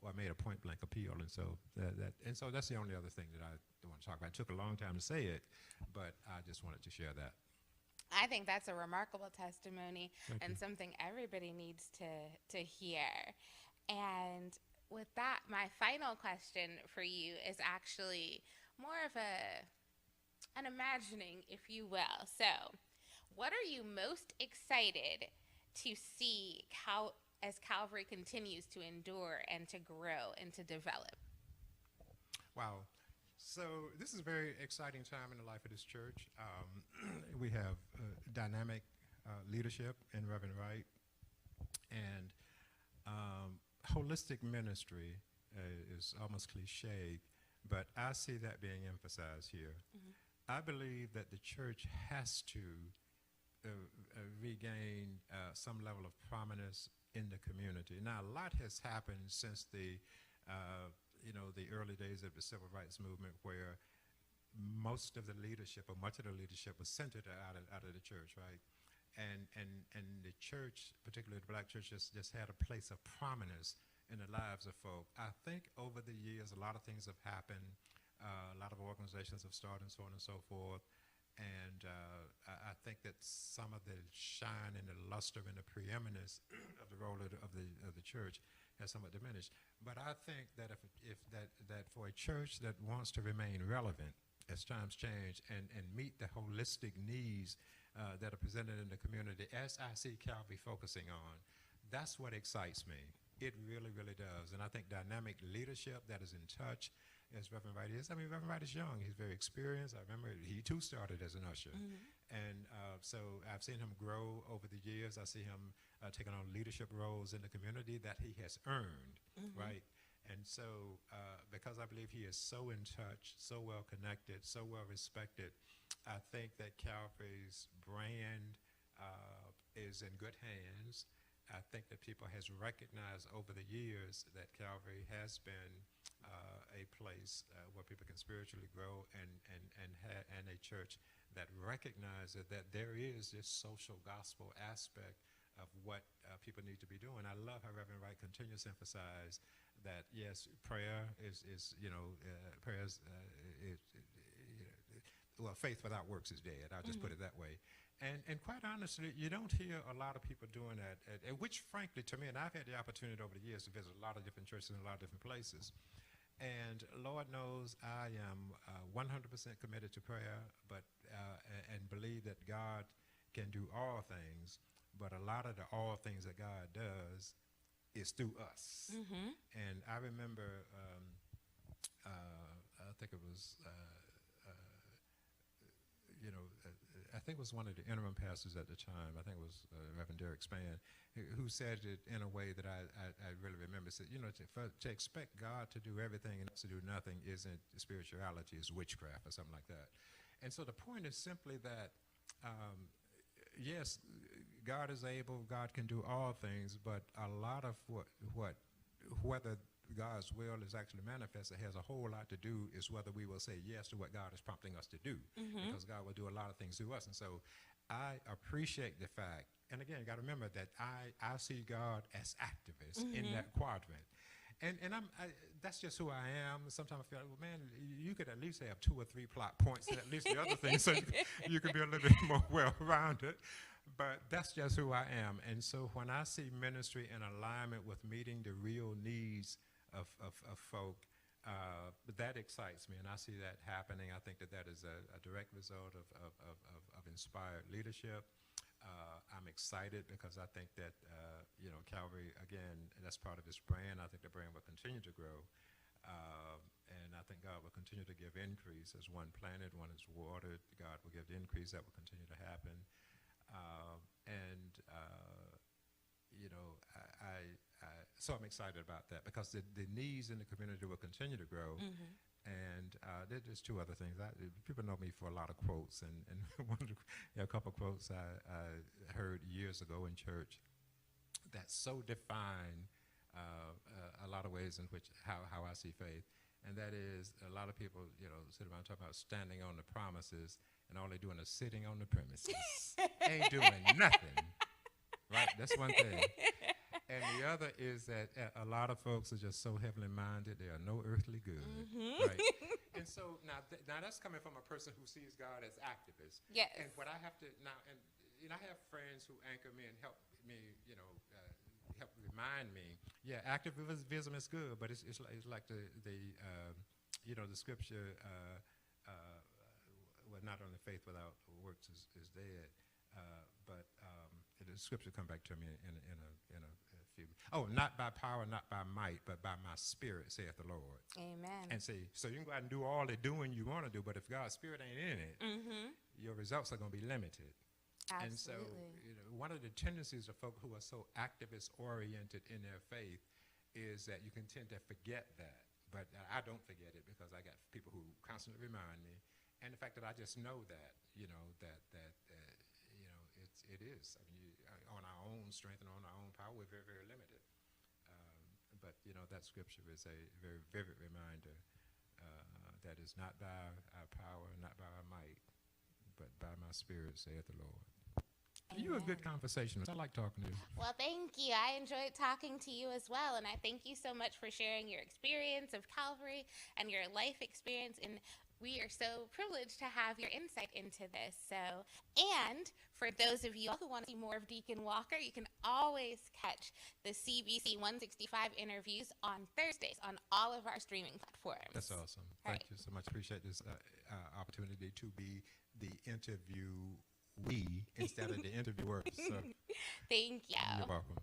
S2: or I made a point-blank appeal. And so that's the only other thing that I want to talk about. It took a long time to say it, but I just wanted to share that.
S1: I think that's a remarkable testimony and something everybody needs to hear. And with that, my final question for you is actually more of an imagining, if you will. So, what are you most excited to see as Calvary continues to endure and to grow and to develop?
S2: Wow. So this is a very exciting time in the life of this church. We have dynamic leadership in Reverend Wright, and holistic ministry is almost cliche, but I see that being emphasized here. I believe that the church has to regain some level of prominence in the community. Now, a lot has happened since the early days of the civil rights movement, where most of the leadership, or much of the leadership, was centered out of the church, right? And the church, particularly the black church, just had a place of prominence in the lives of folk. I think over the years, a lot of things have happened. A lot of organizations have started, and so on and so forth. And I think that some of the shine and the luster and the preeminence of the role of the church has somewhat diminished. But I think that if for a church that wants to remain relevant as times change and meet the holistic needs that are presented in the community, as I see Calvary focusing on, that's what excites me. It really, really does. And I think dynamic leadership that is in touch, as Reverend Wright is. I mean, Reverend Wright is young. He's very experienced. I remember he too started as an usher. And so I've seen him grow over the years. I see him taking on leadership roles in the community that he has earned, right? And so because I believe he is so in touch, so well connected, so well respected, I think that Calvary's brand is in good hands. I think that people has recognized over the years that Calvary has been a place where people can spiritually grow, and a church that recognizes that there is this social gospel aspect of what people need to be doing. I love how Reverend Wright continues to emphasize that, yes, prayer is well, faith without works is dead. I'll just put it that way. And quite honestly, you don't hear a lot of people doing that, which frankly to me, and I've had the opportunity over the years to visit a lot of different churches in a lot of different places. And Lord knows I am 100% committed to prayer, but and believe that God can do all things, but a lot of the all things that God does is through us. And I remember, I think it was, I think it was one of the interim pastors at the time, I think it was Reverend Derek Spann, who said it in a way that I really remember. Said, to expect God to do everything and us to do nothing isn't spirituality, it's witchcraft or something like that. And so the point is simply that, yes, God is able, God can do all things, but a lot of whether God's will is actually manifested has a whole lot to do is whether we will say yes to what God is prompting us to do, because God will do a lot of things through us. And so I appreciate the fact, and again, you got to remember that I see God as activist in that quadrant. That's just who I am. Sometimes I feel like, well, man, you could at least have 2 or 3 plot points and at least the other things so you could be a little bit more well-rounded. But that's just who I am. And so when I see ministry in alignment with meeting the real needs of folk, that excites me, and I see that happening. I think that is a direct result of inspired leadership. I'm excited because I think that, Calvary, again, that's part of its brand. I think the brand will continue to grow. And I think God will continue to give increase. As one planted, one is watered. God will give the increase that will continue to happen. So I'm excited about that because the needs in the community will continue to grow.
S1: Mm-hmm.
S2: And there's 2 other things. People know me for a lot of quotes, and one of a couple of quotes I heard years ago in church that so define a lot of ways in which how I see faith. And that is, a lot of people, sit around talking about standing on the promises, and all they're doing is sitting on the premises. Ain't doing nothing. Right? That's one thing. And the other is that a lot of folks are just so heavenly minded, they are no earthly good. Mm-hmm. Right? And so now that's coming from a person who sees God as activist.
S1: Yes.
S2: And what I have to now, and I have friends who anchor me and help me, help remind me. Yeah, activism is good, but it's like the scripture. Well, not only faith without works is dead, but the scripture come back to me in a few. Oh, not by power, not by might, but by my spirit, saith the Lord.
S1: Amen.
S2: And see, so you can go out and do all the doing you want to do, but if God's spirit ain't in it,
S1: mm-hmm.
S2: your results are going to be limited.
S1: Absolutely.
S2: And so, one of the tendencies of folk who are so activist-oriented in their faith is that you can tend to forget that. But I don't forget it because I got people who constantly remind me. And the fact that I just know that, it is. I mean, on our own strength and on our own power, we're very, very limited. But that scripture is a very vivid reminder that is not by our power, not by our might, but by my spirit, saith the Lord. Amen. You're a good conversationalist. I like talking to you.
S1: Well, thank you. I enjoyed talking to you as well, and I thank you so much for sharing your experience of Calvary and your life experience. And we are so privileged to have your insight into this. And for those of you who want to see more of Deacon Walker, you can always catch the CBC 165 interviews on Thursdays on all of our streaming platforms.
S2: That's awesome. Thank you so much. Appreciate this opportunity to be the interviewee instead of the interviewer. So
S1: thank you.
S2: You're welcome.